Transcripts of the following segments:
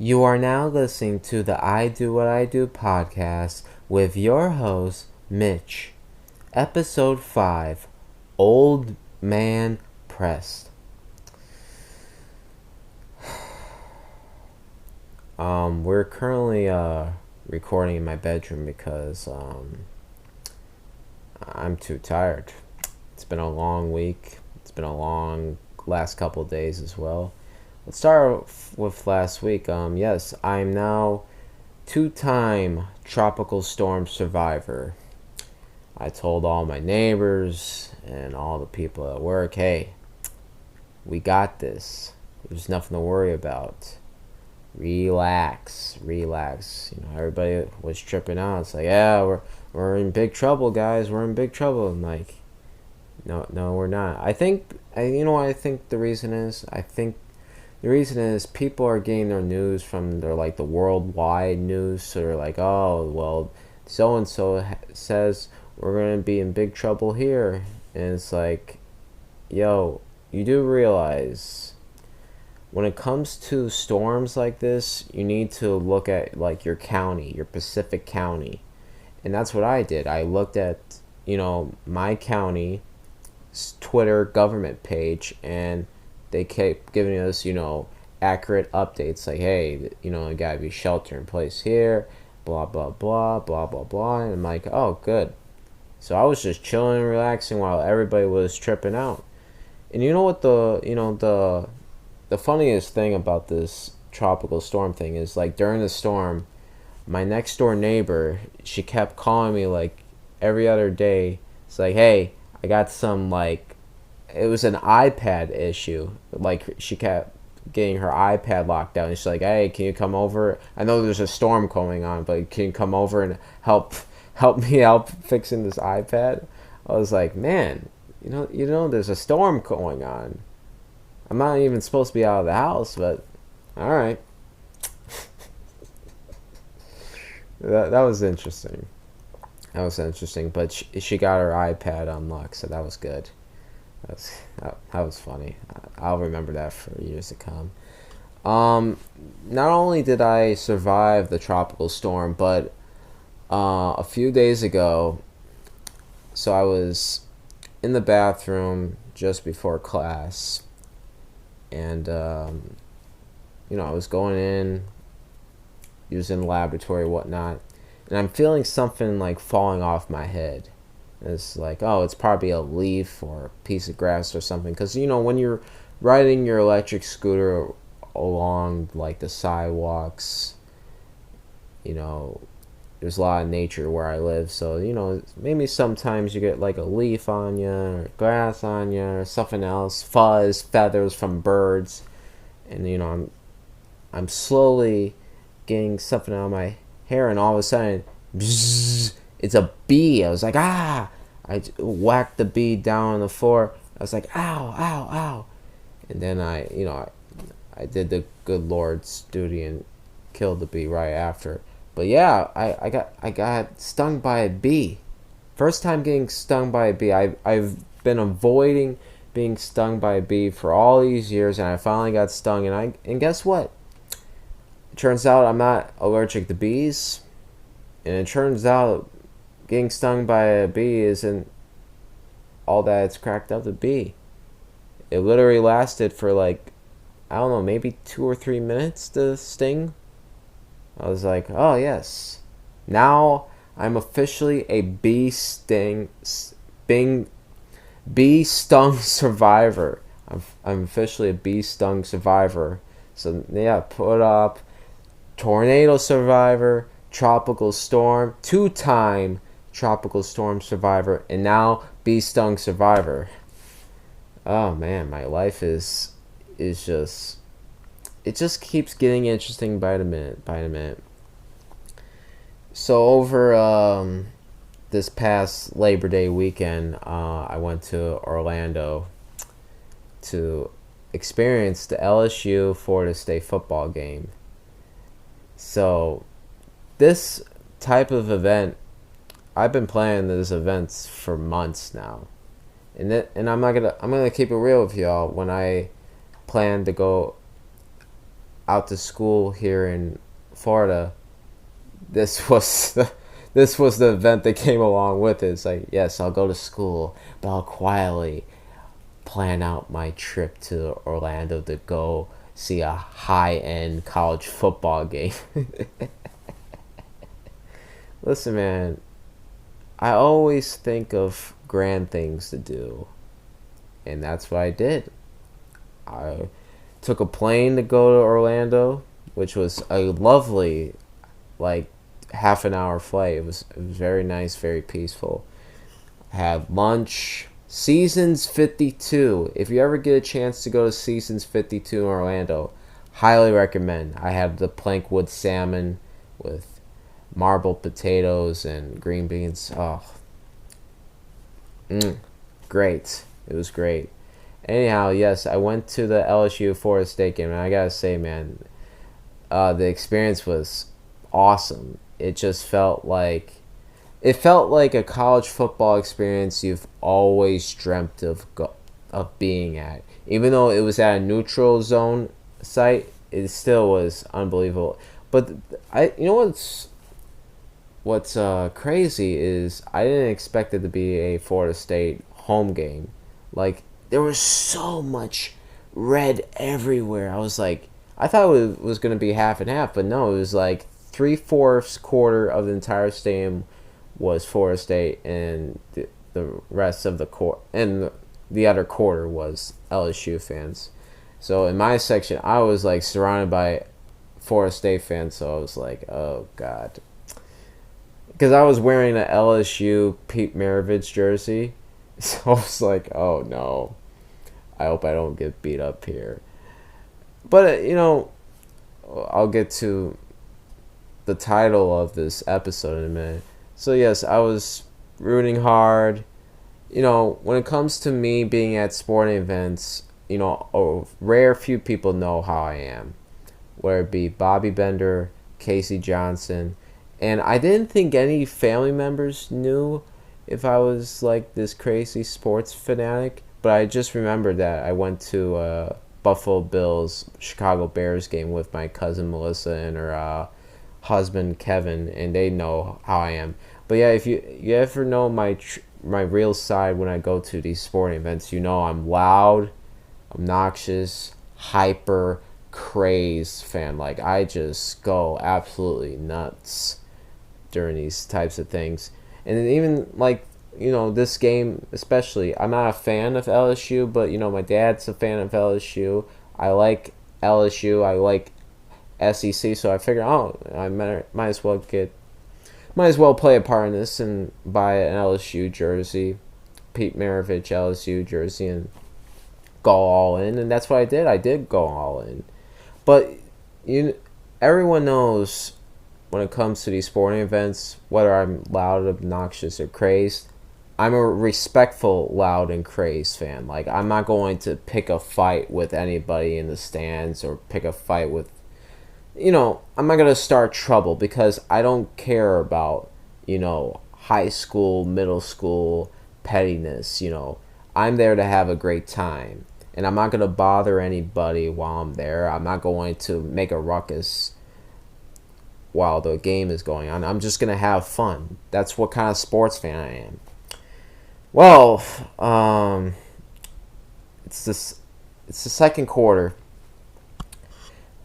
You are now listening to the I Do What I Do podcast with your host, Mitch. Episode 5, Old Man Pressed. We're currently recording in my bedroom because I'm too tired. It's been a long week. It's been a long last couple of days as well. Let's start with last week. Yes, I'm now two-time tropical storm survivor. I told all my neighbors and all the people at work, hey, we got this. There's nothing to worry about. Relax. Everybody was tripping out. It's like, yeah, we're in big trouble, guys. We're in big trouble. I'm like, no, we're not. I think the reason is. The reason is people are getting their news from the worldwide news. So they're like, oh, well, so and so says we're gonna be in big trouble here, and it's like, yo, you do realize when it comes to storms like this, you need to look at like your county, your Pacific County, and that's what I did. I looked at my county Twitter government page, and they kept giving us, accurate updates like, hey, you gotta be shelter in place here, blah, blah, blah, blah, blah, blah. And I'm like, oh, good. So I was just chilling and relaxing while everybody was tripping out. And you know what the funniest thing about this tropical storm thing is, like, during the storm, my next door neighbor, she kept calling me like every other day. It's like, hey, I got some, like, it was an iPad issue. Like, she kept getting her iPad locked down. And she's like, hey, can you come over? I know there's a storm going on, but can you come over and help me out fixing this iPad? I was like, man, there's a storm going on. I'm not even supposed to be out of the house, but all right. That was interesting. But she got her iPad unlocked, so that was good. That was funny. I'll remember that for years to come. Not only did I survive the tropical storm, but a few days ago, so I was in the bathroom just before class, and I was going in, using the laboratory, whatnot, and I'm feeling something like falling off my head. It's like, oh, it's probably a leaf or a piece of grass or something. Because, when you're riding your electric scooter along, like, the sidewalks, there's a lot of nature where I live. So, maybe sometimes you get, like, a leaf on you or grass on you or something else. Fuzz, feathers from birds. And, I'm slowly getting something out of my hair. And all of a sudden, bzzz, it's a bee. I was like, ah! I whacked the bee down on the floor. I was like, ow, ow, ow. And then I did the good Lord's duty and killed the bee right after. But yeah, I got stung by a bee. First time getting stung by a bee. I've been avoiding being stung by a bee for all these years, and I finally got stung. And guess what? It turns out I'm not allergic to bees, and it turns out getting stung by a bee isn't all that it's cracked up to be. It literally lasted for, like, I don't know, maybe 2 or 3 minutes to sting. I was like, oh yes, now I'm officially a bee stung survivor. I'm officially a bee stung survivor. So yeah, put up tornado survivor, tropical storm, two-time tropical storm survivor, and now bee stung survivor. Oh man, my life is just, it just keeps getting interesting by the minute. So over this past Labor Day weekend, I went to Orlando to experience the LSU Florida State football game. So this type of event, I've been planning these events for months now, and I'm gonna keep it real with y'all. When I plan to go out to school here in Florida, this was this was the event that came along with it. It's like, yes, I'll go to school, but I'll quietly plan out my trip to Orlando to go see a high-end college football game. Listen, man, I always think of grand things to do, and that's what I did. I took a plane to go to Orlando, which was a lovely, like, half an hour flight. It was very nice, very peaceful. I had lunch. Seasons 52. If you ever get a chance to go to Seasons 52 in Orlando, highly recommend. I had the plankwood salmon with marbled potatoes and green beans. Oh, great. It was great. Anyhow, yes, I went to the LSU Florida State game, and I gotta say, man, the experience was awesome. It felt like a college football experience you've always dreamt of being at. Even though it was at a neutral zone site, it still was unbelievable. But you know what's crazy is I didn't expect it to be a Florida State home game. Like, there was so much red everywhere. I thought it was going to be half and half, but no, it was like 3/4 quarter of the entire stadium was Florida State, and the rest of the the other quarter was LSU fans. So in my section, I was like surrounded by Florida State fans. So I was like, oh god, because I was wearing an LSU Pete Maravich jersey. So I was like, oh no, I hope I don't get beat up here. But I'll get to the title of this episode in a minute. So yes, I was rooting hard. When it comes to me being at sporting events, a rare few people know how I am. Whether it be Bobby Bender, Casey Johnson, and I didn't think any family members knew if I was like this crazy sports fanatic. But I just remembered that I went to a Buffalo Bills Chicago Bears game with my cousin Melissa and her husband Kevin, and they know how I am. But yeah, if you ever know my real side when I go to these sporting events, I'm loud, obnoxious, hyper, crazed fan. Like, I just go absolutely nuts during these types of things. And then even like this game especially, I'm not a fan of LSU, but my dad's a fan of LSU. I like LSU. I like SEC, so I figured, I might as well play a part in this and buy an LSU jersey, Pete Maravich LSU jersey, and go all in. And that's what I did. I did go all in. But everyone knows when it comes to these sporting events, whether I'm loud, obnoxious, or crazed, I'm a respectful, loud, and crazed fan. Like, I'm not going to pick a fight with anybody in the stands or pick a fight with I'm not going to start trouble, because I don't care about, high school, middle school pettiness. I'm there to have a great time, and I'm not going to bother anybody while I'm there. I'm not going to make a ruckus while the game is going on. I'm just going to have fun. That's what kind of sports fan I am. Well, it's the second quarter.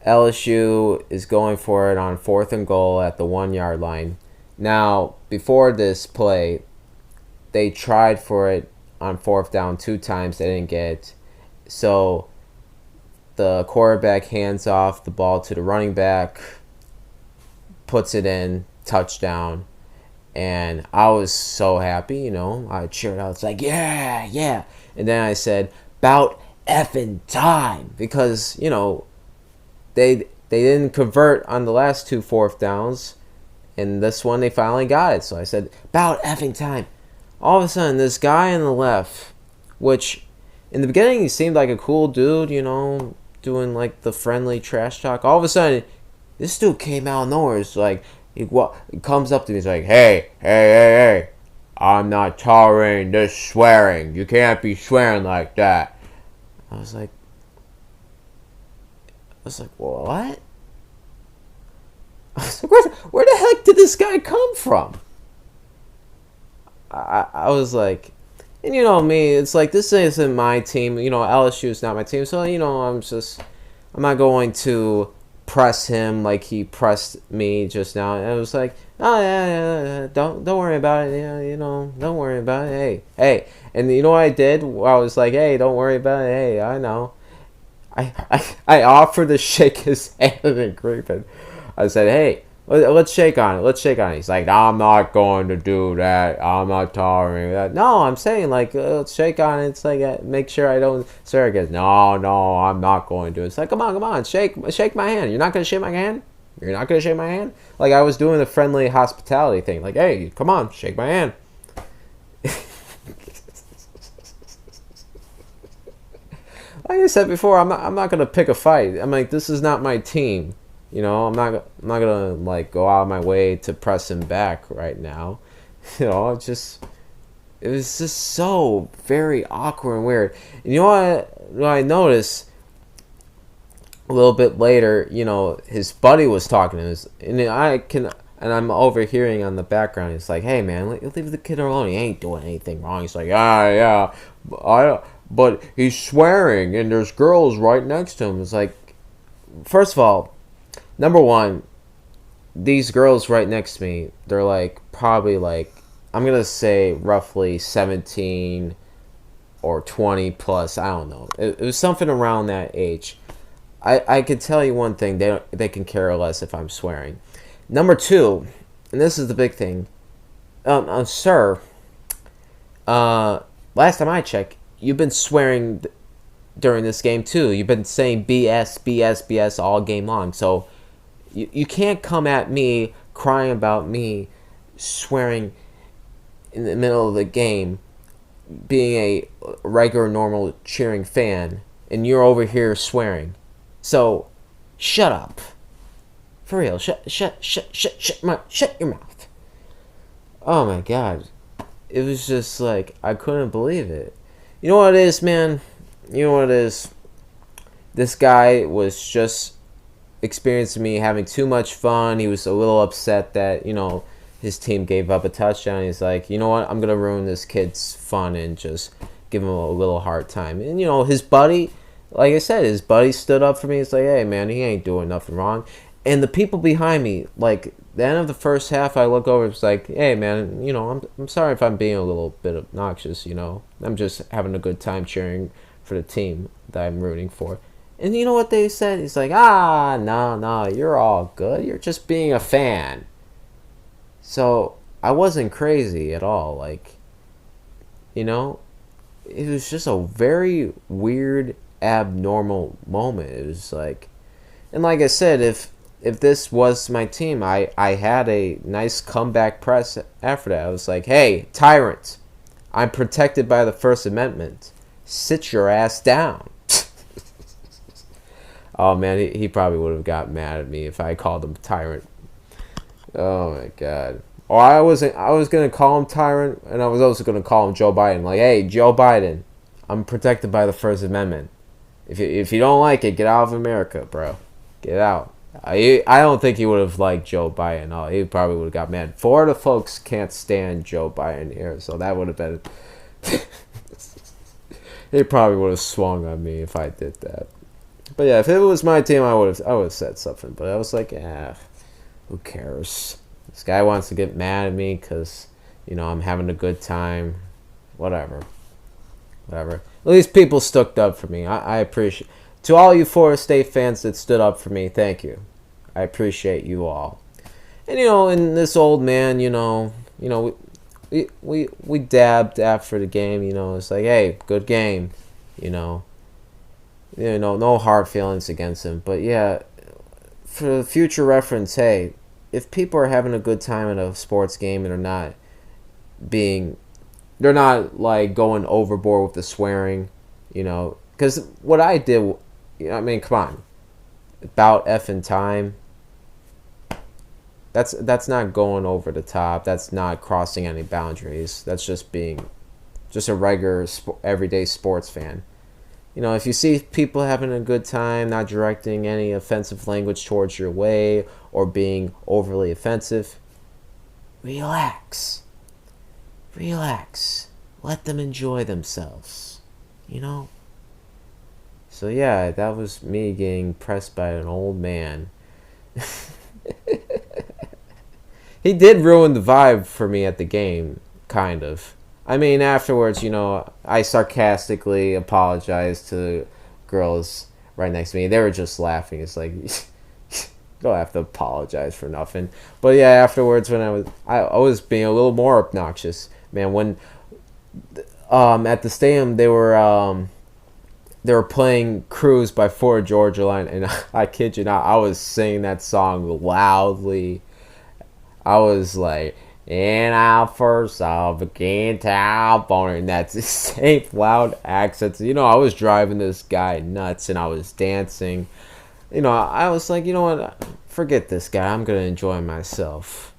LSU is going for it on 4th and goal at the 1-yard line. Now, before this play, they tried for it on 4th down 2 times. They didn't get it. So the quarterback hands off the ball to the running back, puts it in, touchdown. And I was so happy, I cheered out. It's like, yeah, yeah. And then I said, "About effing time," because, they didn't convert on the last 2 4th downs, and this one they finally got it. So I said, "About effing time." All of a sudden, this guy on the left, which in the beginning he seemed like a cool dude, doing like the friendly trash talk. All of a sudden, this dude came out of nowhere. It's like, he comes up to me. He's like, hey, I'm not tolerating this swearing. You can't be swearing like that. I was like, what? did this guy come from? I was like, and you know me, it's like, this isn't my team. You know, LSU is not my team. So, you know, I'm not going to press him like he pressed me just now. And I was like, oh yeah, don't worry about it. Yeah, you know, don't worry about it. Hey. And you know what I did? I was like, hey, don't worry about it. Hey, I know. I offered to shake his hand and creep it. I said, hey, let's shake on it. Let's shake on it. He's like, I'm not going to do that. I'm not tolerating that. No, I'm saying, like, let's shake on it. It's like, make sure I don't. Circus, no, I'm not going to. It's like, come on, shake my hand. You're not going to shake my hand? You're not going to shake my hand? Like, I was doing the friendly hospitality thing. Like, hey, come on, shake my hand. Like I said before, I'm not gonna pick a fight. I'm like, this is not my team. You know, I'm not gonna like go out of my way to press him back right now. You know, it was just so very awkward and weird. And you know what I noticed a little bit later? You know, his buddy was talking to him, and I'm overhearing on the background. He's like, hey man, leave the kid alone. He ain't doing anything wrong. He's like, yeah, but he's swearing, and there's girls right next to him. It's like, first of all, number one, these girls right next to me, they're like probably like, I'm gonna say roughly 17 or 20 plus. I don't know. It was something around that age. I could tell you one thing: they can care less if I'm swearing. Number two, and this is the big thing, sir. Last time I checked, you've been swearing during this game too. You've been saying BS all game long. So you can't come at me crying about me swearing in the middle of the game, being a regular, normal cheering fan, and you're over here swearing. So shut up. For real, shut your mouth. Oh my God. It was just like, I couldn't believe it. You know what it is, man? You know what it is? This guy was just experiencing me having too much fun. He was a little upset that, you know, his team gave up a touchdown. He's like, you know what? I'm going to ruin this kid's fun and just give him a little hard time. And, you know, his buddy, like I said, his buddy stood up for me. He's like, hey, man, he ain't doing nothing wrong. And the people behind me, like, the end of the first half, I look over, it's like, hey, man, you know, I'm sorry if I'm being a little bit obnoxious, you know. I'm just having a good time cheering for the team that I'm rooting for. And you know what they said? He's like, no, you're all good. You're just being a fan. So I wasn't crazy at all. Like, you know, it was just a very weird, abnormal moment. It was like, and like I said, if this was my team, I had a nice comeback press after that. I was like, hey, tyrant, I'm protected by the First Amendment. Sit your ass down. Oh, man, he probably would have got mad at me if I called him tyrant. Oh, my God. Or I was going to call him tyrant, and I was also going to call him Joe Biden. Like, hey, Joe Biden, I'm protected by the First Amendment. If you don't like it, get out of America, bro. Get out. I don't think he would have liked Joe Biden. Oh, he probably would have got mad. Florida folks can't stand Joe Biden here, so that would have been... He probably would have swung on me if I did that. But yeah, if it was my team, I would have said something. But I was like, who cares? This guy wants to get mad at me because, you know, I'm having a good time. Whatever. At least people stuck up for me. I appreciate. To all you Florida State fans that stood up for me, thank you. I appreciate you all. And you know, and this old man, you know, we dabbed after the game. You know, it's like, hey, good game. No hard feelings against him. But yeah, for future reference, hey, if people are having a good time at a sports game and they're not like going overboard with the swearing, you know, because what I did, I mean, come on, about effing time. That's not going over the top. That's not crossing any boundaries. That's just being just a regular everyday sports fan. You know, if you see people having a good time, not directing any offensive language towards your way or being overly offensive, relax. Relax. Let them enjoy themselves. You know? So yeah, that was me getting pressed by an old man. He did ruin the vibe for me at the game, kind of. I mean, afterwards, I sarcastically apologized to the girls right next to me. They were just laughing. It's like, you don't have to apologize for nothing. But yeah, afterwards, when I was being a little more obnoxious, man. When at the stadium they were playing "Cruise" by Florida Georgia Line, and I kid you not, I was singing that song loudly. I was like, and I first saw began telephone, and that's the same loud accents. I was driving this guy nuts, and I was dancing. I was like, you know what? Forget this guy. I'm gonna enjoy myself.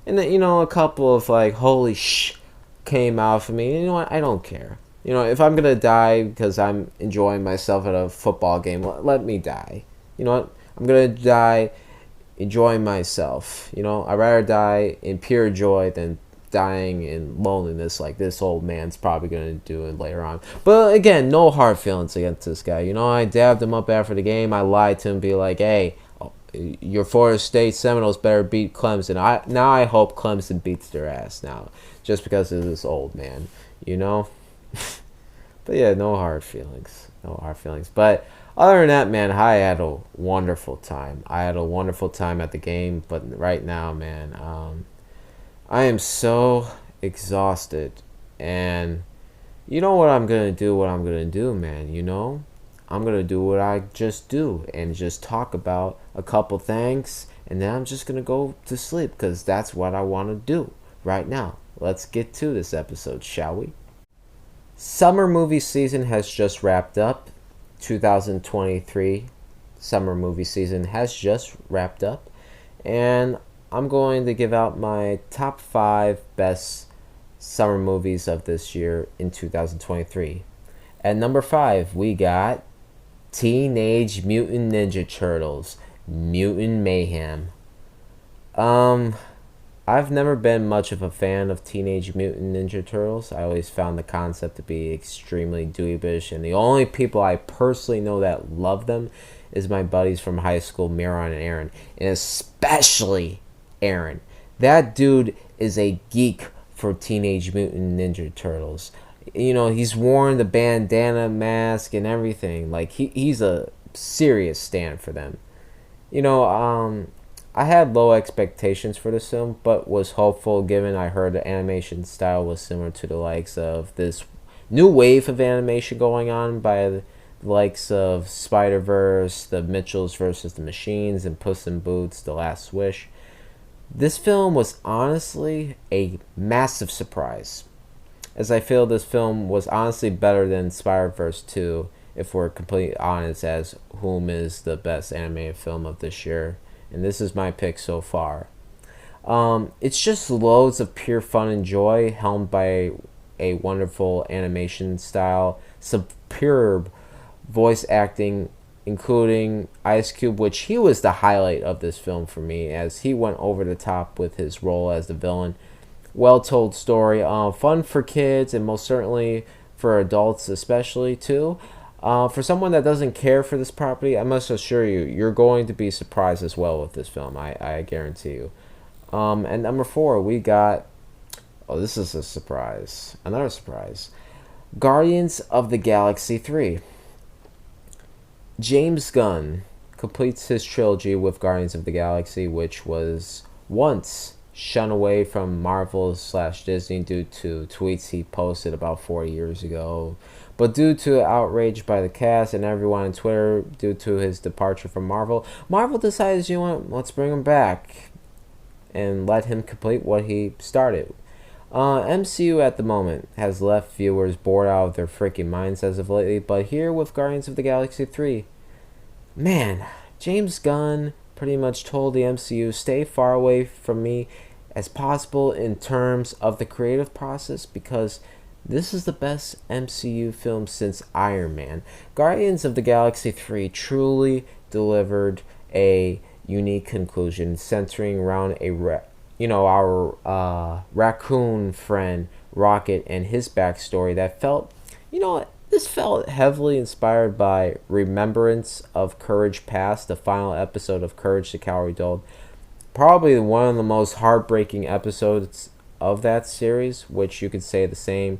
And then, a couple of like, holy sh, came out for me. And you know what? I don't care. If I'm gonna die because I'm enjoying myself at a football game, let me die. You know what? I'm gonna die enjoying myself. I'd rather die in pure joy than dying in loneliness like this old man's probably going to do it later on. But again, no hard feelings against this guy. I dabbed him up after the game. I lied to him, be like, hey, your Florida State Seminoles better beat Clemson. Now I hope Clemson beats their ass now, just because of this old man, But yeah, no hard feelings. No hard feelings. But other than that, man, I had a wonderful time. I had a wonderful time at the game, but right now, man, I am so exhausted. And you know what I'm going to do, man, I'm going to do what I just do and just talk about a couple things, and then I'm just going to go to sleep because that's what I want to do right now. Let's get to this episode, shall we? Summer movie season has just wrapped up. 2023 summer movie season has just wrapped up, and I'm going to give out my top 5 best summer movies of this year in 2023. At number 5, we got Teenage Mutant Ninja Turtles Mutant Mayhem. I've never been much of a fan of Teenage Mutant Ninja Turtles. I always found the concept to be extremely dweebish, and the only people I personally know that love them is my buddies from high school, Miron and Aaron, and especially Aaron. That dude is a geek for Teenage Mutant Ninja Turtles. He's worn the bandana mask and everything. Like, he's a serious stand for them. I had low expectations for this film, but was hopeful given I heard the animation style was similar to the likes of this new wave of animation going on by the likes of Spider-Verse, the Mitchells versus the Machines, and Puss in Boots, The Last Wish. This film was honestly a massive surprise, as I feel this film was honestly better than Spider-Verse 2, if we're completely honest as whom is the best animated film of this year. And this is my pick so far. It's just loads of pure fun and joy, helmed by a wonderful animation style, superb voice acting, including Ice Cube, which he was the highlight of this film for me, as he went over the top with his role as the villain. Well-told story, fun for kids, and most certainly for adults especially, too. For someone that doesn't care for this property, I must assure you, you're going to be surprised as well with this film. I guarantee you. And number 4, we got... Oh, this is a surprise. Another surprise. Guardians of the Galaxy 3. James Gunn completes his trilogy with Guardians of the Galaxy, which was once shunned away from Marvel/Disney due to tweets he posted about 4 years ago. But due to outrage by the cast and everyone on Twitter due to his departure from Marvel decided, let's bring him back and let him complete what he started. MCU at the moment has left viewers bored out of their freaking minds as of lately, but here with Guardians of the Galaxy 3, man, James Gunn pretty much told the MCU, stay far away from me as possible in terms of the creative process, because this is the best MCU film since Iron Man. Guardians of the Galaxy 3 truly delivered a unique conclusion centering around our raccoon friend Rocket and his backstory that felt, this felt heavily inspired by Remembrance of Courage Past, the final episode of Courage the Cowardly Dog. Probably one of the most heartbreaking episodes of that series, which you could say the same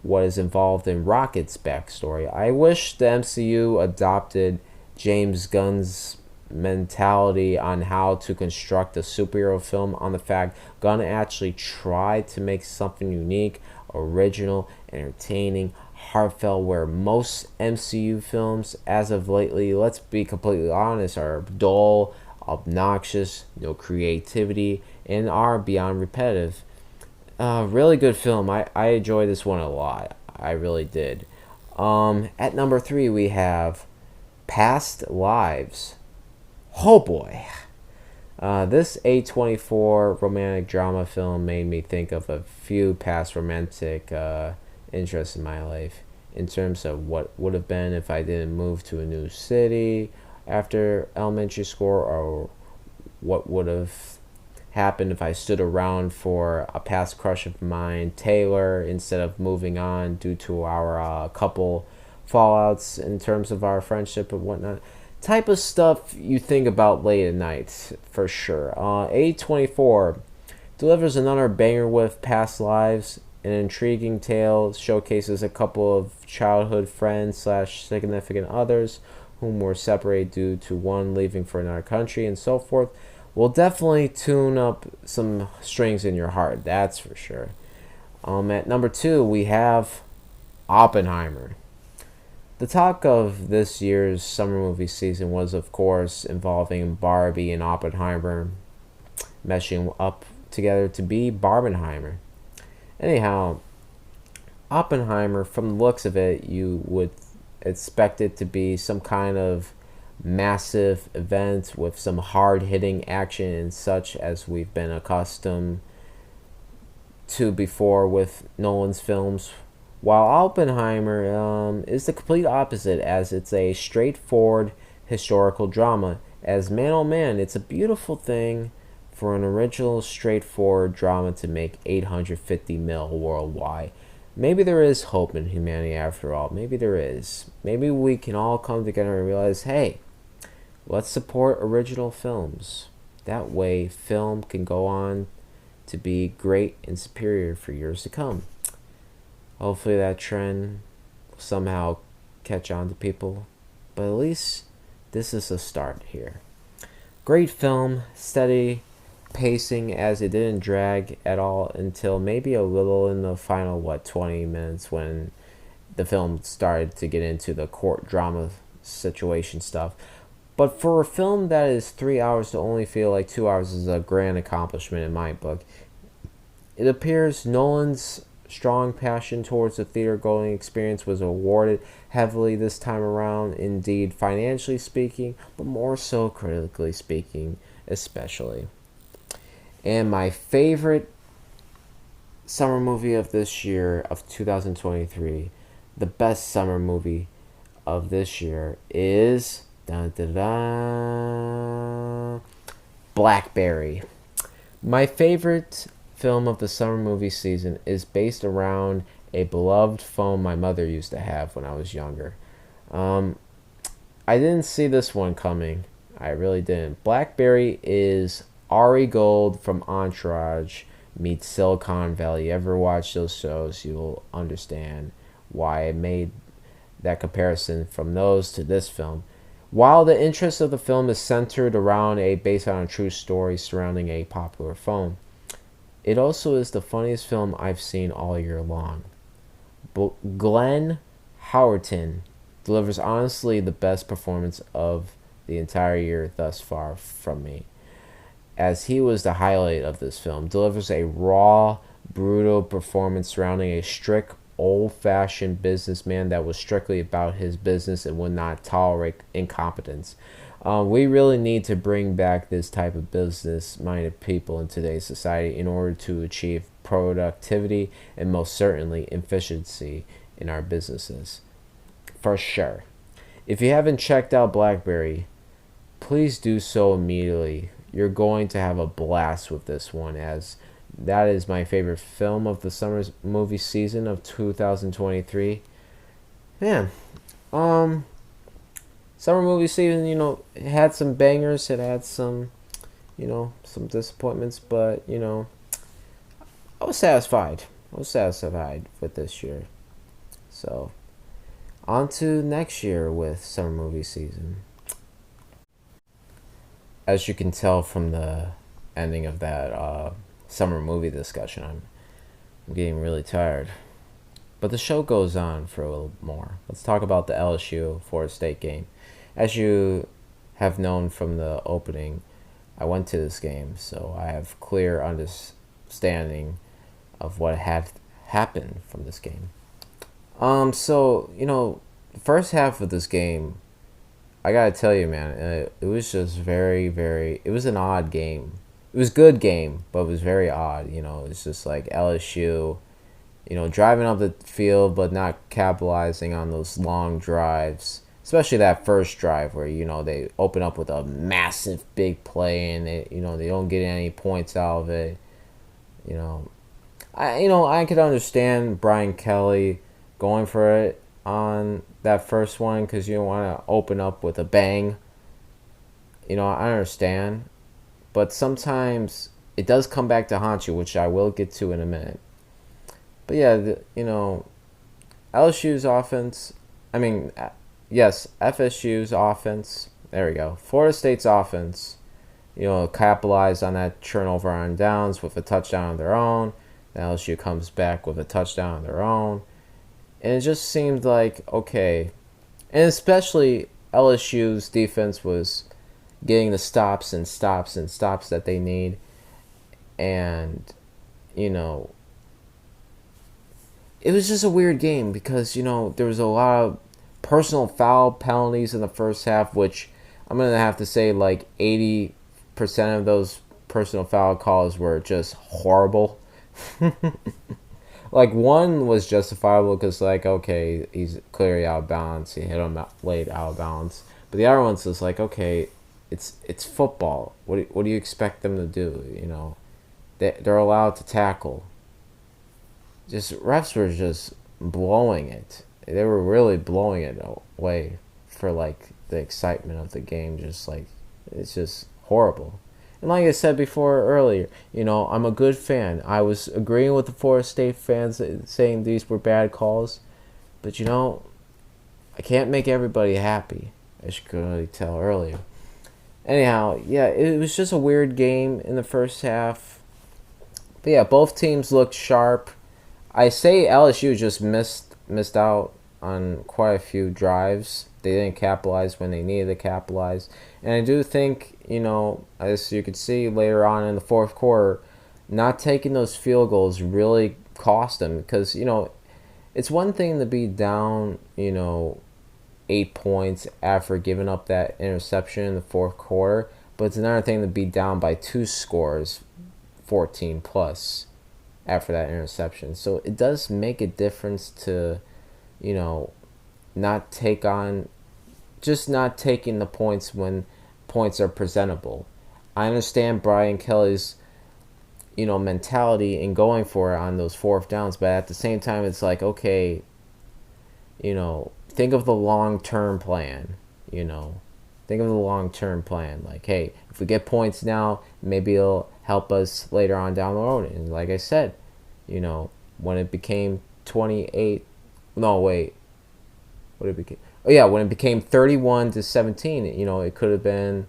what is involved in Rocket's backstory. I wish the MCU adopted James Gunn's mentality on how to construct a superhero film, on the fact Gunn actually tried to make something unique, original, entertaining, heartfelt, where most MCU films as of lately, let's be completely honest, are dull, obnoxious, no creativity, and are beyond repetitive. Really good film. I enjoyed this one a lot. I really did. At number 3, we have Past Lives. Oh boy. This A24 romantic drama film made me think of a few past romantic interests in my life, in terms of what would have been if I didn't move to a new city after elementary school, or what would have happened if I stood around for a past crush of mine, Taylor, instead of moving on due to our couple fallouts in terms of our friendship and whatnot. Type of stuff you think about late at night, for sure. A24 delivers another banger with Past Lives. An intriguing tale showcases a couple of childhood friends slash significant others whom were separated due to one leaving for another country and so forth. Will definitely tune up some strings in your heart, that's for sure. At number 2, we have Oppenheimer. The talk of this year's summer movie season was, of course, involving Barbie and Oppenheimer meshing up together to be Barbenheimer. Anyhow, Oppenheimer, from the looks of it, you would expect it to be some kind of massive event with some hard-hitting action and such, as we've been accustomed to before with Nolan's films, while Oppenheimer is the complete opposite, as it's a straightforward historical drama. As man oh man, it's a beautiful thing for an original straightforward drama to make 850 mil worldwide. Maybe there is hope in humanity after all. Maybe there is. Maybe we can all come together and realize, hey, let's support original films. That way, film can go on to be great and superior for years to come. Hopefully that trend will somehow catch on to people. But at least this is a start here. Great film, steady pacing, as it didn't drag at all until maybe a little in the final 20 minutes, when the film started to get into the court drama situation stuff. But for a film that is 3 hours to only feel like 2 hours is a grand accomplishment in my book. It appears Nolan's strong passion towards the theater-going experience was awarded heavily this time around, indeed financially speaking, but more so critically speaking especially. And my favorite summer movie of this year, of 2023, the best summer movie of this year is Blackberry. My favorite film of the summer movie season is based around a beloved phone my mother used to have when I was younger. I didn't see this one coming. I really didn't. Blackberry is Ari Gold from Entourage meets Silicon Valley. You ever watch those shows, you'll understand why I made that comparison from those to this film. While the interest of the film is centered around based on a true story surrounding a popular phone, it also is the funniest film I've seen all year long. Glenn Howerton delivers honestly the best performance of the entire year thus far from me, as he was the highlight of this film. Delivers a raw, brutal performance surrounding a strict, old-fashioned businessman that was strictly about his business and would not tolerate incompetence. We really need to bring back this type of business-minded people in today's society in order to achieve productivity and most certainly efficiency in our businesses. For sure. If you haven't checked out Blackberry, please do so immediately. you're going to have a blast with this one, as that is my favorite film of the summer movie season of 2023. Man, um, summer movie season, it had some bangers, it had some, some disappointments, but, I was satisfied. I was satisfied with this year. So, on to next year with summer movie season. As you can tell from the ending of that summer movie discussion, I'm getting really tired. But the show goes on for a little more. Let's talk about the LSU Florida State game. As you have known from the opening, I went to this game, so I have clear understanding of what had happened from this game. The first half of this game, I gotta tell you, man, it was just it was an odd game. It was a good game, but it was very odd. It's just like LSU, driving up the field, but not capitalizing on those long drives. Especially that first drive where, they open up with a massive big play and they don't get any points out of it. I could understand Brian Kelly going for it on that first one because you don't want to open up with a bang. I understand. But sometimes it does come back to haunt you, which I will get to in a minute. But yeah, LSU's offense, FSU's offense, there we go. Florida State's offense, capitalized on that turnover on downs with a touchdown of their own. Then LSU comes back with a touchdown of their own. And it just seemed like, okay. And especially LSU's defense was getting the stops that they need. And, it was just a weird game because, there was a lot of personal foul penalties in the first half, which I'm going to have to say like 80% of those personal foul calls were just horrible. Like, one was justifiable because, like, okay, he's clearly out of bounds. He hit him late out of bounds. But the other one's just like, okay, it's football. What do you expect them to do? They're allowed to tackle. Just refs were just blowing it. They were really blowing it away for, like, the excitement of the game. Just, like, it's just horrible. And like I said before earlier, I'm a good fan. I was agreeing with the Florida State fans saying these were bad calls. But, I can't make everybody happy, as you could already tell earlier. Anyhow, yeah, it was just a weird game in the first half. But yeah, both teams looked sharp. I say LSU just missed out on quite a few drives. They didn't capitalize when they needed to capitalize. And I do think, as you could see later on in the fourth quarter, not taking those field goals really cost them. Because, it's one thing to be down, 8 points after giving up that interception in the fourth quarter. But it's another thing to be down by 2 scores, 14 plus, after that interception. So it does make a difference to, not taking the points when points are presentable. I understand Brian Kelly's, mentality in going for it on those fourth downs, but at the same time, it's like, okay, think of the long-term plan, Think of the long-term plan. Like, hey, if we get points now, maybe it'll help us later on down the road. And like I said, when it became 28, no, wait, what it became? Oh yeah, when it became 31-17, it could have been,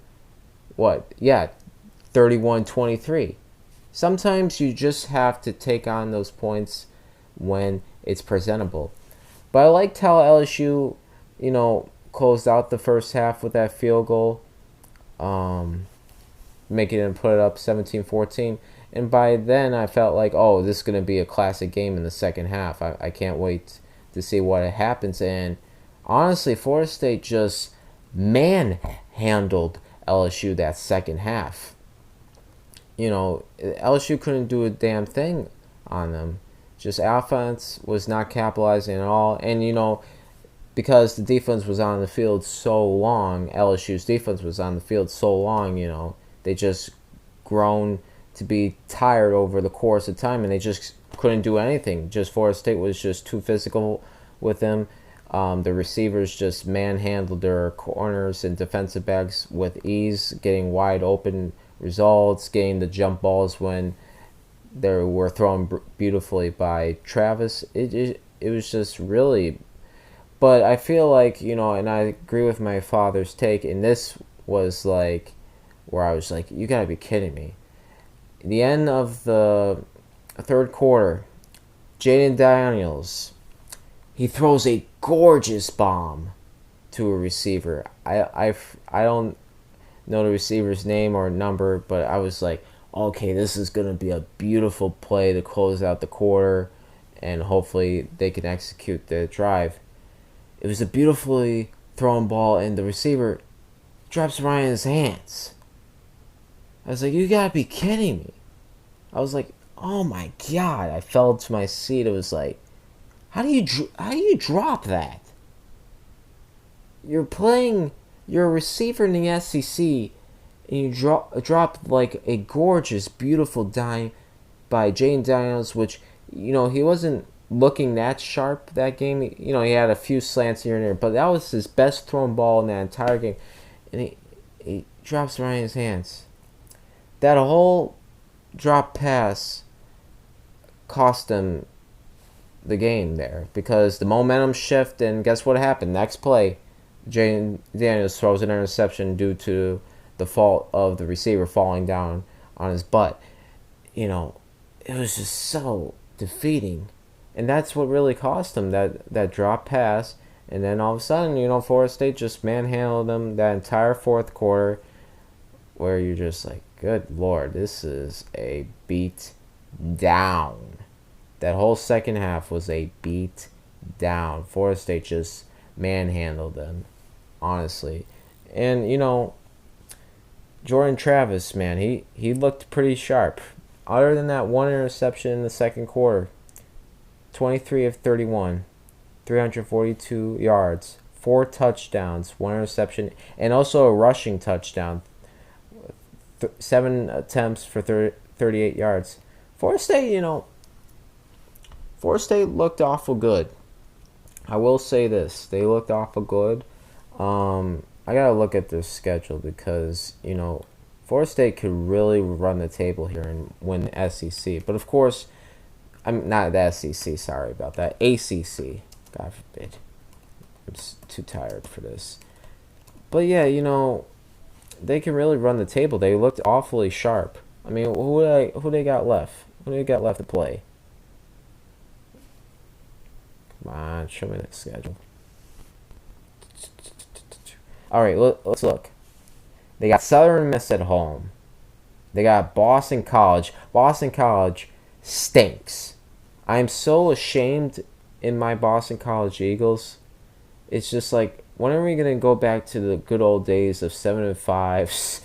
what? Yeah, 31-23. Sometimes you just have to take on those points when it's presentable. But I liked how LSU, closed out the first half with that field goal, making them put it up 17-14. And by then I felt like, oh, this is going to be a classic game in the second half. I can't wait to see what happens. And honestly, Florida State just manhandled LSU that second half. LSU couldn't do a damn thing on them. Just offense was not capitalizing at all. And, because the defense was on the field so long, LSU's defense was on the field so long, They just grown to be tired over the course of time, and they just couldn't do anything. Just Florida State was just too physical with them. The receivers just manhandled their corners and defensive backs with ease, getting wide open results, getting the jump balls when they were thrown beautifully by Travis. It was just really. But I feel like, and I agree with my father's take, and this was like where I was like, you gotta be kidding me. The end of the third quarter, Jaden Daniels, he throws a gorgeous bomb to a receiver. I don't know the receiver's name or number, but I was like, okay, this is going to be a beautiful play to close out the quarter, and hopefully they can execute the drive. It was a beautifully thrown ball, and the receiver drops right in his hands. I was like, you gotta be kidding me. I was like, oh my God. I fell to my seat. It was like, how do you drop that? You're a receiver in the SEC, and you drop like a gorgeous, beautiful dime by Jane Daniels, which, he wasn't looking that sharp that game. He had a few slants here and there, but that was his best thrown ball in that entire game, and he drops right in his hands. That whole drop pass cost him the game there, because the momentum shift, and guess what happened? Next play, Jane Daniels throws an interception due to the fault of the receiver falling down on his butt. It was just so defeating. And that's what really cost him, that drop pass. And then all of a sudden, Florida State just manhandled them that entire fourth quarter, where you're just like, good Lord, this is a beat down. That whole second half was a beat down. Florida State just manhandled them, honestly. And, Jordan Travis, man, he looked pretty sharp. Other than that one interception in the second quarter, 23 of 31, 342 yards, 4 touchdowns, 1 interception, and also a rushing touchdown. 7 attempts for 38 yards. Florida State looked awful good. I will say this. They looked awful good. I got to look at their schedule because, Florida State could really run the table here and win the SEC. But, of course, I'm not the SEC. Sorry about that. ACC. God forbid. I'm just too tired for this. But, yeah, they can really run the table. They looked awfully sharp. I mean, who they got left? Who they got left to play? Come on, show me the schedule. All right, let's look. They got Southern Miss at home. They got Boston College. Boston College stinks. I am so ashamed in my Boston College Eagles. It's just like, when are we gonna go back to the good old days of 7-5,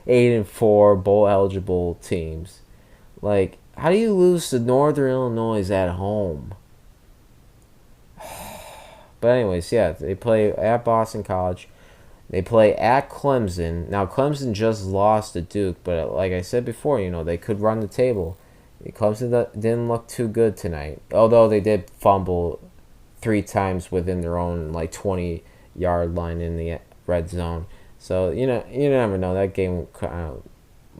8-4 bowl eligible teams? Like, how do you lose to Northern Illinois at home? But anyways, yeah, they play at Boston College. They play at Clemson. Now, Clemson just lost to Duke, but like I said before, they could run the table. Clemson didn't look too good tonight, although they did fumble 3 times within their own 20-yard line in the red zone. So, you never know. That game kind of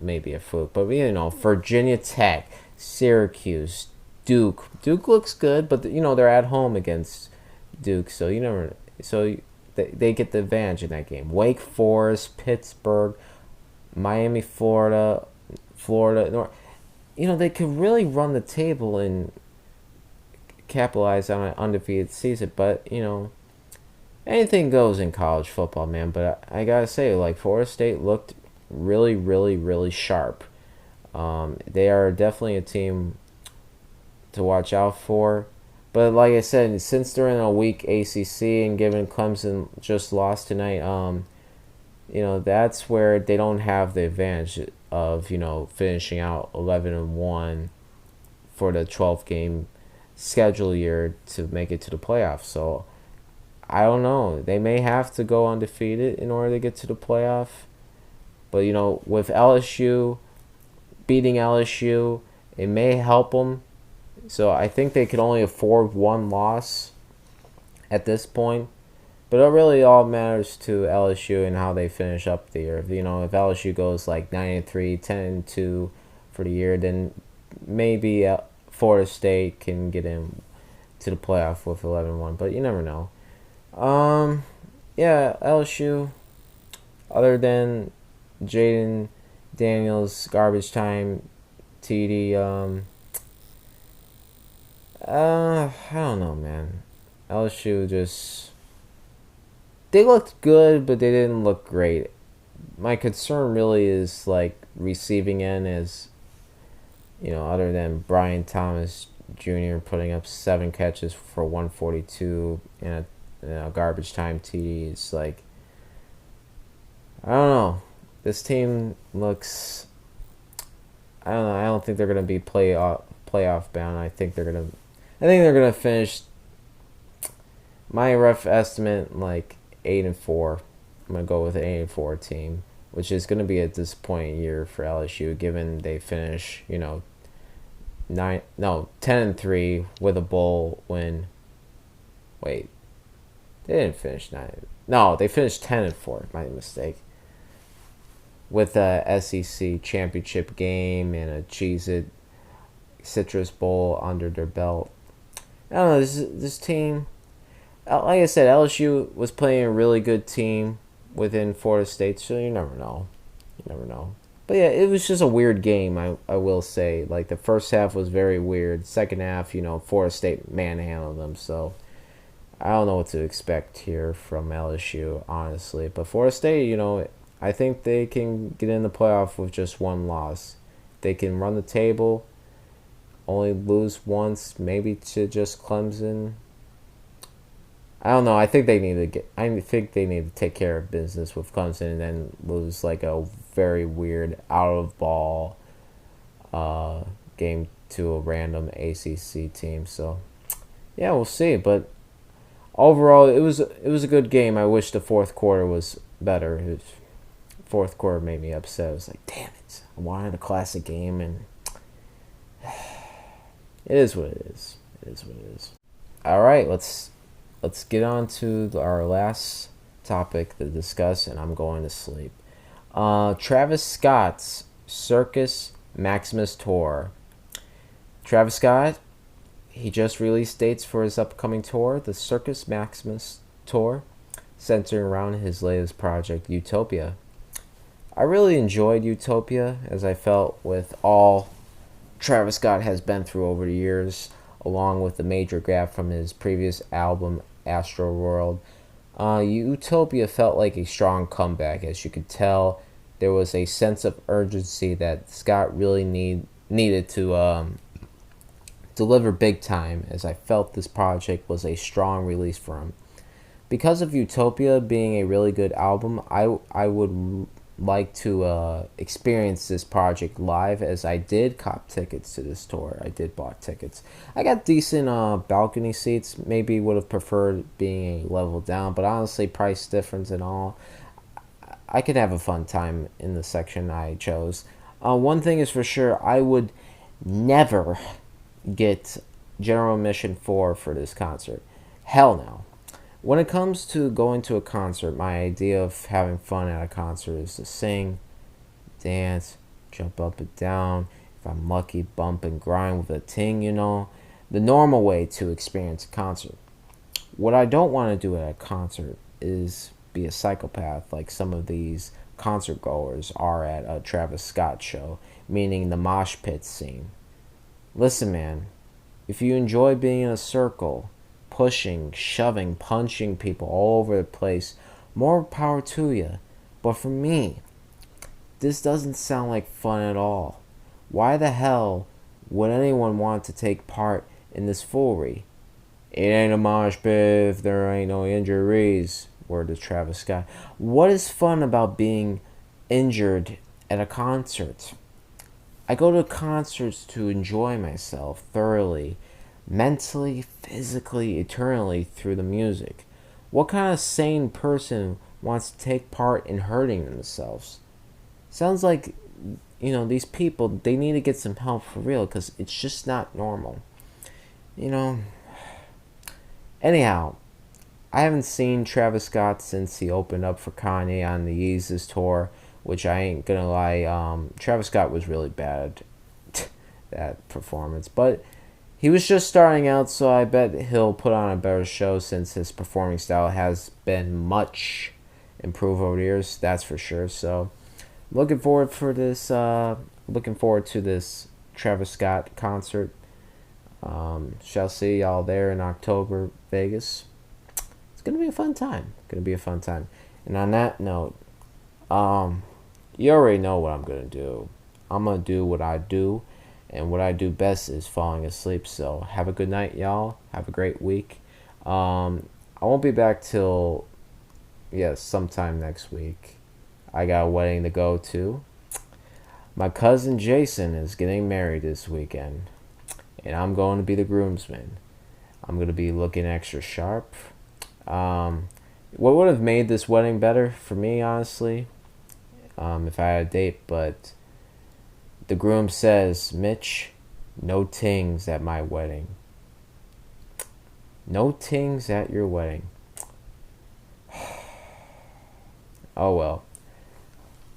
may be a fluke. But, Virginia Tech, Syracuse, Duke. Duke looks good, but, they're at home against Duke. So, they get the advantage in that game. Wake Forest, Pittsburgh, Miami, Florida. They could really run the table and capitalize on an undefeated season. But, anything goes in college football, man. But I gotta say, Florida State looked really, really, really sharp. They are definitely a team to watch out for. But like I said, since they're in a weak ACC and given Clemson just lost tonight, that's where they don't have the advantage of, finishing out 11-1 for the 12-game schedule year to make it to the playoffs. So, I don't know. They may have to go undefeated in order to get to the playoff. But with LSU beating LSU, it may help them. So I think they could only afford one loss at this point. But it really all matters to LSU and how they finish up the year. If LSU goes like 9-3, 10-2 for the year, then maybe Florida State can get in to the playoff with 11-1. But you never know. Yeah, LSU. Other than Jaden Daniels garbage time TD, I don't know, man. LSU just they looked good, but they didn't look great. My concern really is like receiving end as other than Brian Thomas Jr. putting up 7 catches for 142 and a garbage time TD. It's like I don't know. This team looks. I don't know. I don't think they're gonna be playoff bound. I think they're gonna finish. My rough estimate like 8-4. I'm gonna go with an 8-4 team, which is gonna be a disappointing year for LSU, given they finish 10-3 with a bowl win. Wait, they didn't finish 9. No, they finished 10-4. My mistake. With a SEC championship game and a Cheez-It Citrus Bowl under their belt. I don't know, this team, like I said, LSU was playing a really good team within Florida State, so you never know. But yeah, it was just a weird game, I will say. Like, the first half was very weird. Second half, Florida State manhandled them, so I don't know what to expect here from LSU, honestly. But Florida State, I think they can get in the playoff with just one loss. They can run the table, only lose once, maybe to just Clemson. I don't know. I think they need to take care of business with Clemson and then lose like a very weird out of ball game to a random ACC team. So yeah, we'll see. But overall, it was a good game. I wish the fourth quarter was better. Fourth quarter made me upset. I was like, damn it. I wanted a classic game, and it is what it is. It is what it is. All right, let's get on to our last topic to discuss, and I'm going to sleep. Travis Scott's Circus Maximus tour. Travis Scott, he just released dates for his upcoming tour, the Circus Maximus tour, centering around his latest project, Utopia. I really enjoyed Utopia, as I felt with all Travis Scott has been through over the years, along with the major gap from his previous album, Astro World. Utopia felt like a strong comeback. As you could tell, there was a sense of urgency that Scott really needed to deliver big time, as I felt this project was a strong release for him. Because of Utopia being a really good album, I would like to experience this project live, as I did cop tickets to this tour. I did bought tickets. I got decent balcony seats. Maybe would have preferred being a level down, but honestly, price difference and all, I could have a fun time in the section I chose. One thing is for sure, I would never get general admission for this concert. Hell no. When it comes to going to a concert, my idea of having fun at a concert is to sing, dance, jump up and down, if I'm lucky, bump and grind with a ting, the normal way to experience a concert. What I don't want to do at a concert is be a psychopath like some of these concert goers are at a Travis Scott show, meaning the mosh pit scene. Listen, man, if you enjoy being in a circle, pushing, shoving, punching people all over the place, more power to you. But for me, this doesn't sound like fun at all. Why the hell would anyone want to take part in this foolery? It ain't a mosh pit if there ain't no injuries, word of Travis Scott. What is fun about being injured at a concert? I go to concerts to enjoy myself thoroughly, mentally, physically, eternally through the music. What kind of sane person wants to take part in hurting themselves? Sounds like, these people, they need to get some help for real because it's just not normal. You know, anyhow, I haven't seen Travis Scott since he opened up for Kanye on the Yeezus tour, which I ain't gonna lie, Travis Scott was really bad that performance, but he was just starting out, so I bet he'll put on a better show since his performing style has been much improved over the years. That's for sure. So, looking forward for this. Looking forward to this Travis Scott concert. Shall see y'all there in October, Vegas. It's gonna be a fun time. Gonna be a fun time. And on that note, you already know what I'm gonna do. I'm gonna do what I do, and what I do best is falling asleep. So have a good night, y'all. Have a great week. I won't be back till sometime next week. I got a wedding to go to. My cousin Jason is getting married this weekend, and I'm going to be the groomsman. I'm going to be looking extra sharp. What would have made this wedding better for me, honestly, if I had a date, but the groom says, Mitch, no tings at my wedding. No tings at your wedding. Oh well.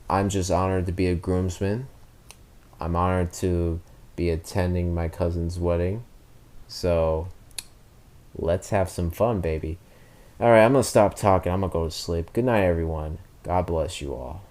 I'm just honored to be a groomsman. I'm honored to be attending my cousin's wedding. So, let's have some fun, baby. Alright, I'm going to stop talking. I'm going to go to sleep. Good night, everyone. God bless you all.